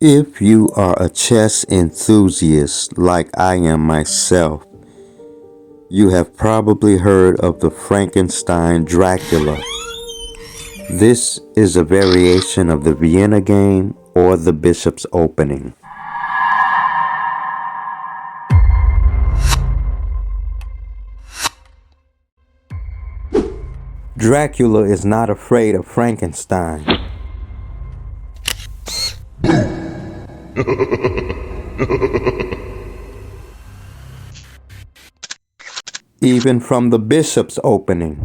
If you are a chess enthusiast like I am myself, you have probably heard of the Frankenstein Dracula. This is a variation of the Vienna game or the bishop's opening. Dracula is not afraid of Frankenstein. Even from the bishop's opening.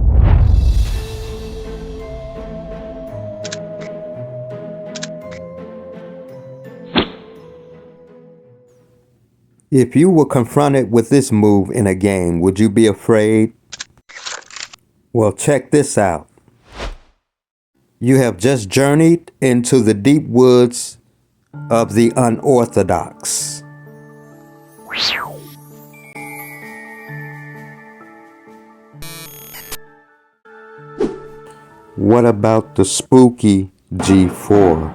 If you were confronted with this move in a game, would you be afraid? Well, check this out. You have just journeyed into the deep woods of the unorthodox. What about the spooky G4?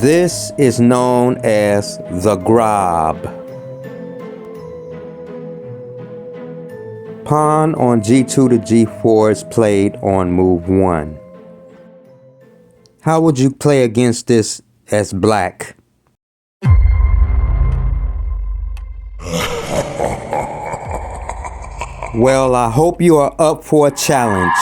This is known as the Grob. Pawn on G2 to G4 is played on move 1. How would you play against this as black? Well, I hope you are up for a challenge.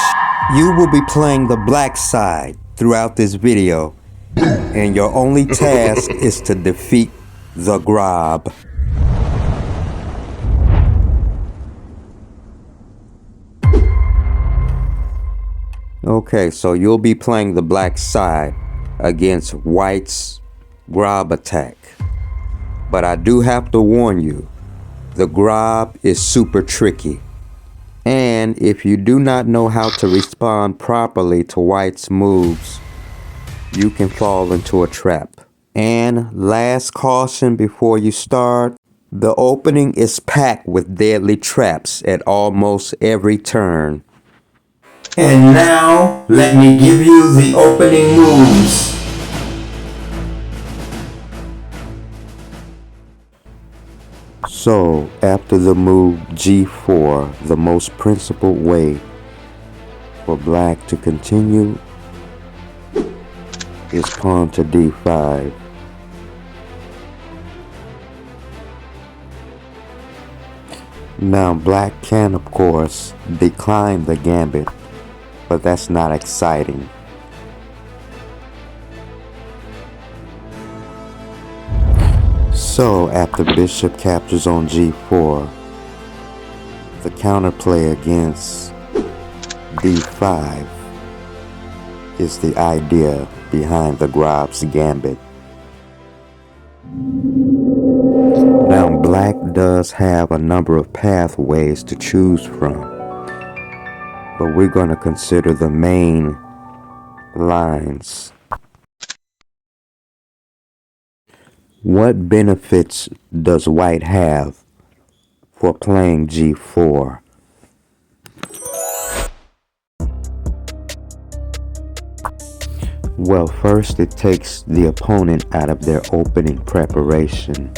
You will be playing the black side throughout this video, and your only task is to defeat the Grob. Okay, so you'll be playing the black side against white's Grob attack. But I do have to warn you, the Grob is super tricky. And if you do not know how to respond properly to white's moves, you can fall into a trap. And last caution before you start, the opening is packed with deadly traps at almost every turn. And now, let me give you the opening moves. So, after the move G4, the most principled way for black to continue is pawn to D5. Now, black can, of course, decline the gambit, but that's not exciting. So, after bishop captures on G4, the counterplay against D5 is the idea behind the Grob's gambit. Now, black does have a number of pathways to choose from, but we're going to consider the main lines. What benefits does white have for playing G4? Well, first it takes the opponent out of their opening preparation.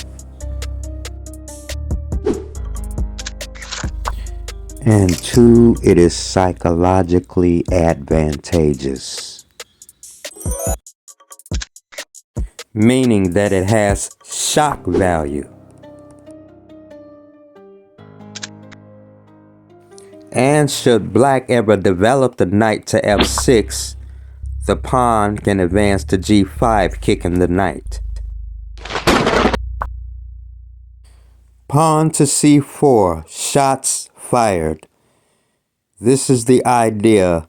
And 2, it is psychologically advantageous, meaning that it has shock value. And should black ever develop the knight to F6, the pawn can advance to G5, kicking the knight. Pawn to C4, shots fired. This is the idea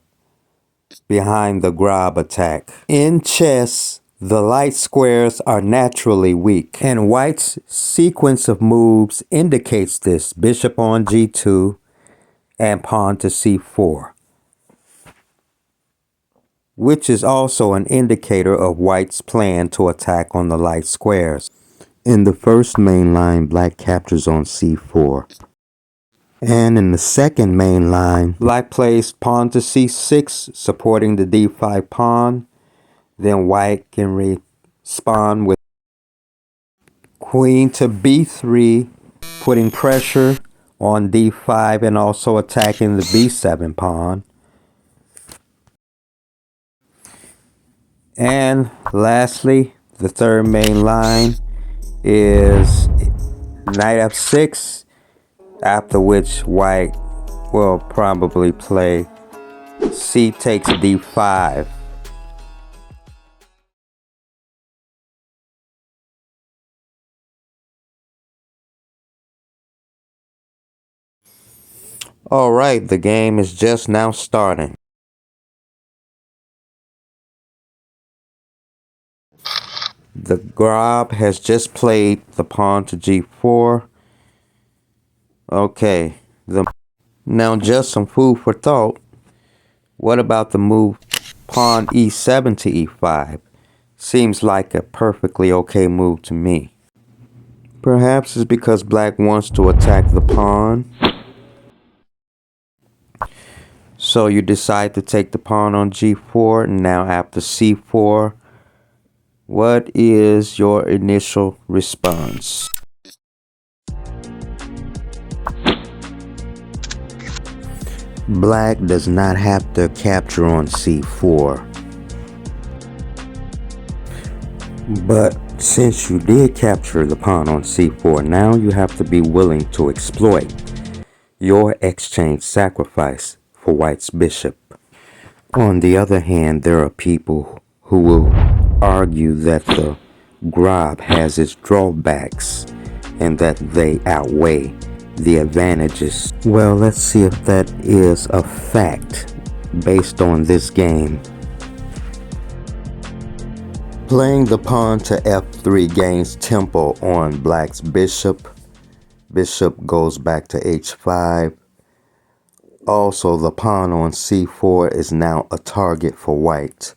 behind the Grob attack. In chess, the light squares are naturally weak, and white's sequence of moves indicates this: bishop on G2 and pawn to C4, which is also an indicator of white's plan to attack on the light squares. In the first main line, black captures on C4. And in the second main line, black plays pawn to c6, supporting the d5 pawn. Then white can respond with queen to b3, putting pressure on d5 and also attacking the b7 pawn. And lastly, the third main line is knight f6, after which white will probably play c takes d5. Alright, the game is just now starting. The Grob has just played the pawn to g4. Okay, now just some food for thought. What about the move pawn e7 to e5? Seems like a perfectly okay move to me. Perhaps it's because black wants to attack the pawn. So you decide to take the pawn on g4. Now after c4, what is your initial response? Black does not have to capture on c4. But since you did capture the pawn on c4, now you have to be willing to exploit your exchange sacrifice for white's bishop. On the other hand, there are people who will argue that the Grob has its drawbacks and that they outweigh the advantages. Well, let's see if that is a fact based on this game. Playing the pawn to f3 gains tempo on black's bishop. Bishop goes back to h5. Also, the pawn on c4 is now a target for white.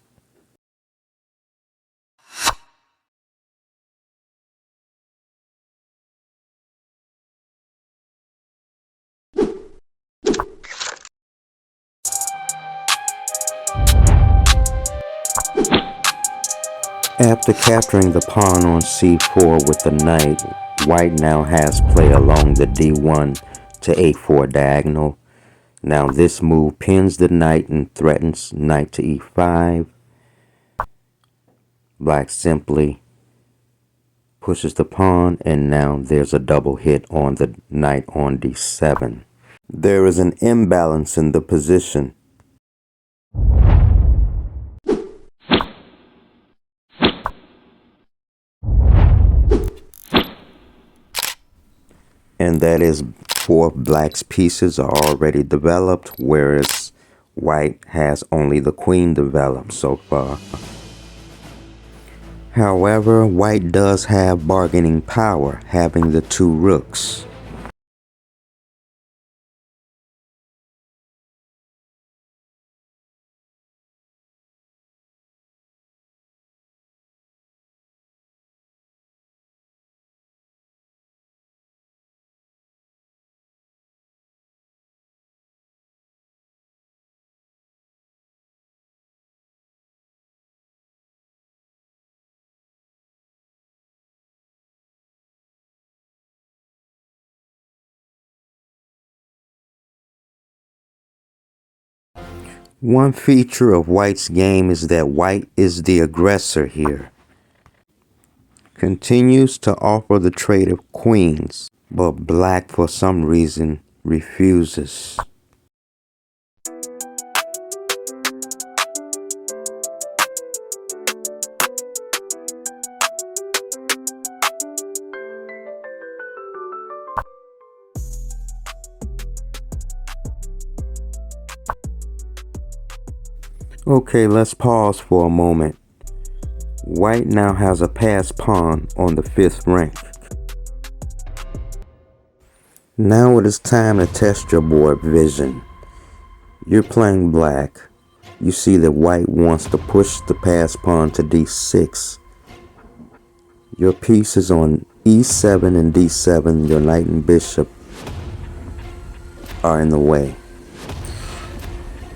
After capturing the pawn on c4 with the knight, white now has play along the d1 to a4 diagonal. Now this move pins the knight and threatens knight to e5. Black simply pushes the pawn, and now there's a double hit on the knight on d7. There is an imbalance in the position. And that is 4 of black's pieces are already developed, whereas white has only the queen developed so far. However, white does have bargaining power, having the 2 rooks. One feature of white's game is that white is the aggressor here. Continues to offer the trade of queens, but black for some reason refuses. Okay, let's pause for a moment. White now has a passed pawn on the 5th rank. Now it is time to test your board vision. You're playing black. You see that white wants to push the passed pawn to d6. Your piece is on e7 and d7, your knight and bishop. are in the way.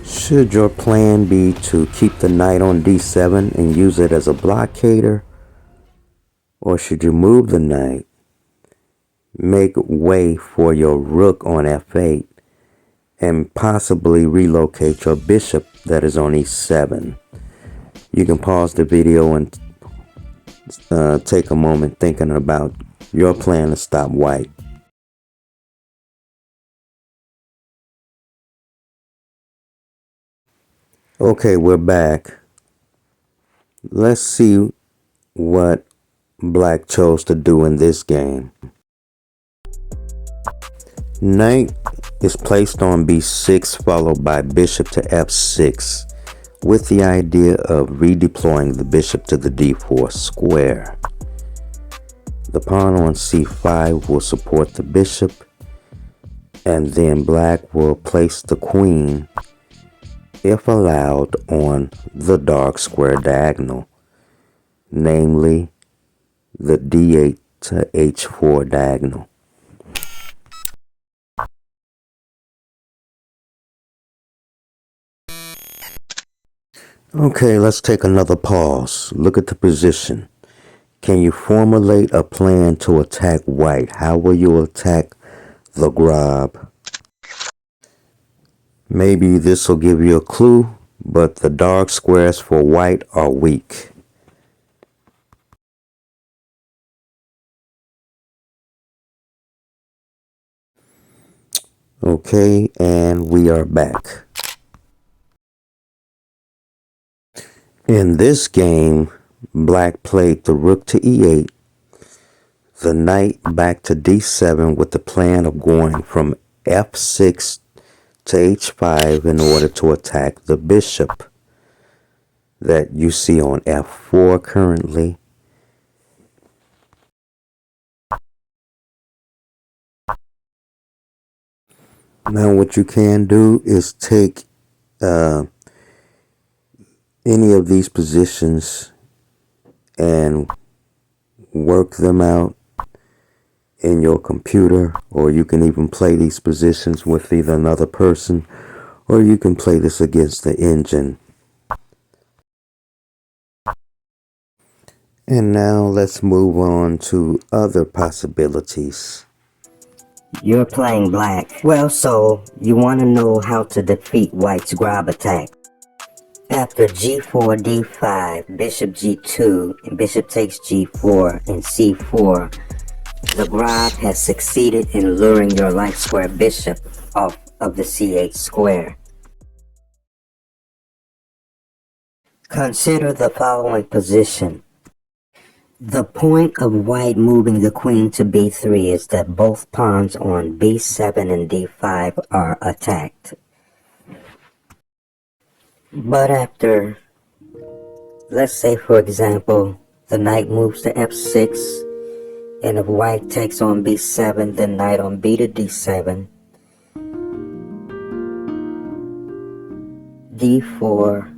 Should your plan be to keep the knight on d7 and use it as a blockader, or should you move the knight, make way for your rook on f8, and possibly relocate your bishop that is on e7? You can pause the video and take a moment thinking about your plan to stop white. Okay, we're back. Let's see what black chose to do in this game. Knight is placed on b6 followed by bishop to f6 with the idea of redeploying the bishop to the d4 square. The pawn on c5 will support the bishop, and then black will place the queen, if allowed, on the dark square diagonal, namely the d8 to h4 diagonal. Okay, let's take another pause. Look at the position. Can you formulate a plan to attack white? How will you attack the Grob? Maybe this will give you a clue, but the dark squares for white are weak. Okay, and we are back. In this game, black played the rook to e8, the knight back to d7 with the plan of going from f6 to h5 in order to attack the bishop that you see on f4 currently. Now what you can do is take any of these positions and work them out in your computer, or you can even play these positions with either another person, or you can play this against the engine. And now let's move on to other possibilities. You're playing black. Well, so you want to know how to defeat white's Grob attack. After g4, d5, bishop g2, and bishop takes g4 and c4, the Grob has succeeded in luring your light square bishop off of the c8 square. Consider the following position. The point of white moving the queen to b3 is that both pawns on b7 and d5 are attacked. But after, let's say for example, the knight moves to f6, and if white takes on b7, then knight on b to d7, d4,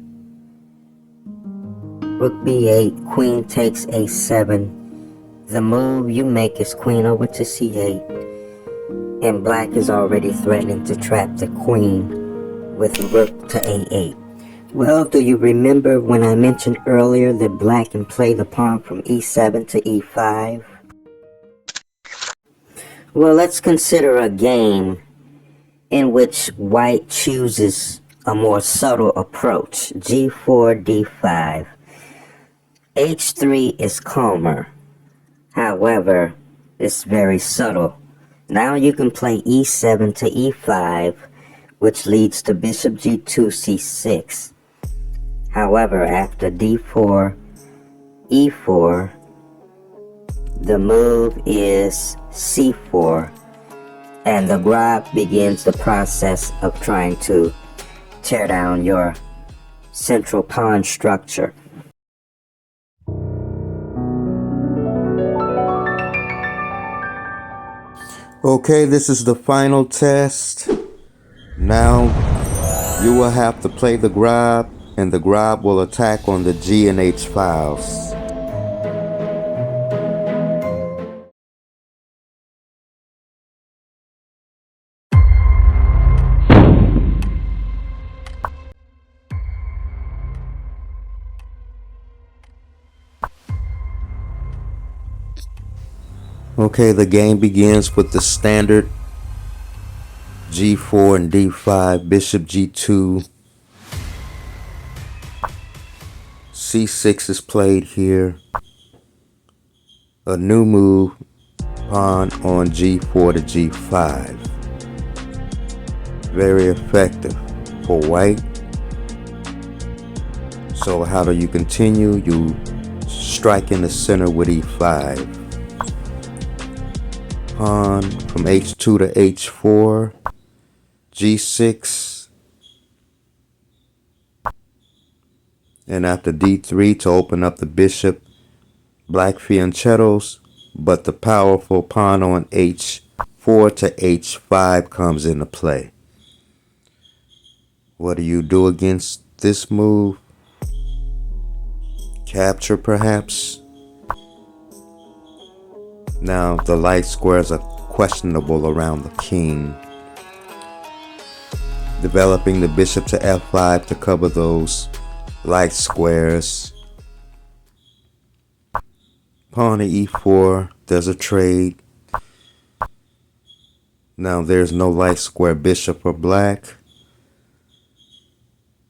rook b8, queen takes a7. The move you make is queen over to c8, and black is already threatening to trap the queen with rook to a8. Well, do you remember when I mentioned earlier that black can play the pawn from e7 to e5? Well, let's consider a game in which white chooses a more subtle approach. g4, d5. h3 is calmer. However, it's very subtle. Now you can play e7 to e5, which leads to bishop g2, c6. However, after d4, e4, the move is c4, and the Grob begins the process of trying to tear down your central pawn structure. Okay, this is the final test. Now you will have to play the Grob, and the Grob will attack on the G and H files. Okay, the game begins with the standard G4 and D5, Bishop G2, C6 is played here. A new move, pawn on G4 to G5. Very effective for white. So how do you continue? You strike in the center with E5. Pawn from H2 to H4, G6, and after D3 to open up the bishop, black fianchettos, but the powerful pawn on H4 to H5 comes into play. What do you do against this move? Capture perhaps? Now the light squares are questionable around the king. Developing the bishop to F5 to cover those light squares. Pawn to E4, there's a trade. Now there's no light square bishop for black.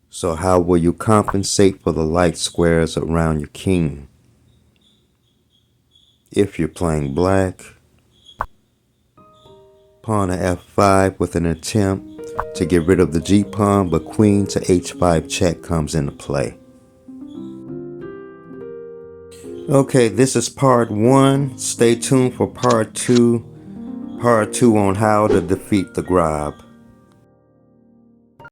So how will you compensate for the light squares around your king? If you're playing black, pawn to F5 with an attempt to get rid of the G pawn, but queen to H5 check comes into play. Okay, this is part 1. Stay tuned for part 2. Part 2 on how to defeat the Grob.